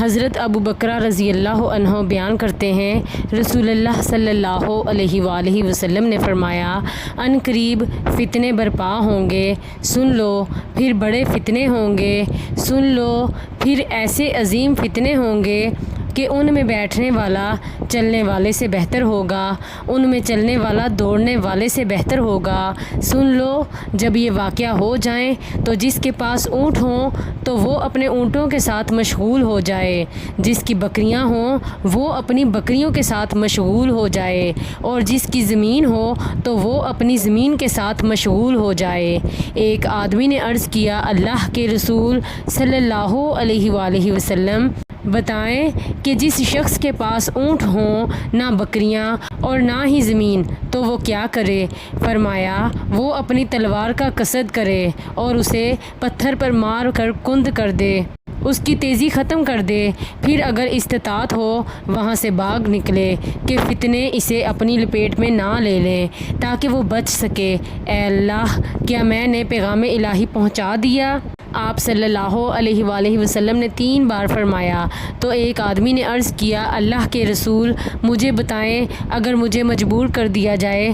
حضرت ابو بکر رضی اللہ عنہ بیان کرتے ہیں، رسول اللہ صلی اللہ علیہ وآلہ وسلم نے فرمایا، ان قریب فتنے برپا ہوں گے، سن لو، پھر بڑے فتنے ہوں گے، سن لو، پھر ایسے عظیم فتنے ہوں گے کہ ان میں بیٹھنے والا چلنے والے سے بہتر ہوگا، ان میں چلنے والا دوڑنے والے سے بہتر ہوگا۔ سن لو، جب یہ واقعہ ہو جائیں تو جس کے پاس اونٹ ہوں تو وہ اپنے اونٹوں کے ساتھ مشغول ہو جائے، جس کی بکریاں ہوں وہ اپنی بکریوں کے ساتھ مشغول ہو جائے، اور جس کی زمین ہو تو وہ اپنی زمین کے ساتھ مشغول ہو جائے۔ ایک آدمی نے عرض کیا، اللہ کے رسول صلی اللہ علیہ وآلہ وسلم، بتائیں کہ جس شخص کے پاس اونٹ ہوں، نہ بکریاں اور نہ ہی زمین، تو وہ کیا کرے؟ فرمایا، وہ اپنی تلوار کا قصد کرے اور اسے پتھر پر مار کر کند کر دے، اس کی تیزی ختم کر دے، پھر اگر استطاعت ہو وہاں سے بھاگ نکلے کہ فتنے اسے اپنی لپیٹ میں نہ لے لیں تاکہ وہ بچ سکے۔ اے اللہ، کیا میں نے پیغام الہی پہنچا دیا؟ آپ صلی اللہ علیہ وآلہ وسلم نے 3 بار فرمایا۔ تو ایک آدمی نے عرض کیا، اللہ کے رسول، مجھے بتائیں، اگر مجھے مجبور کر دیا جائے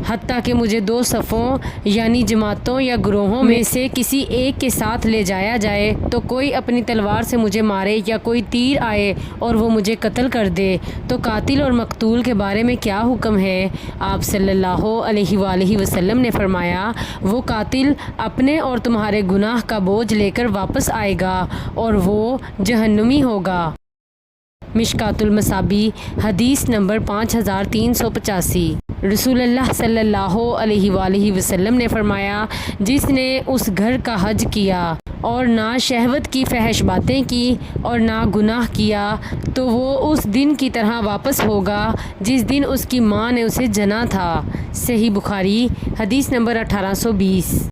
حتیٰ کہ مجھے 2 صفوں یعنی جماعتوں یا گروہوں میں سے کسی ایک کے ساتھ لے جایا جائے تو کوئی اپنی تلوار سے مجھے مارے یا کوئی تیر آئے اور وہ مجھے قتل کر دے، تو قاتل اور مقتول کے بارے میں کیا حکم ہے؟ آپ صلی اللہ علیہ وآلہ وسلم نے فرمایا، وہ قاتل اپنے اور تمہارے گناہ کا بوجھ لے کر واپس آئے گا اور وہ جہنمی ہوگا۔ مشکوٰۃ المصابیح، حدیث نمبر 5385۔ رسول اللہ صلی اللہ علیہ وآلہ وسلم نے فرمایا، جس نے اس گھر کا حج کیا اور نہ شہوت کی فحش باتیں کی اور نہ گناہ کیا تو وہ اس دن کی طرح واپس ہوگا جس دن اس کی ماں نے اسے جنا تھا۔ صحیح بخاری، حدیث نمبر 1820۔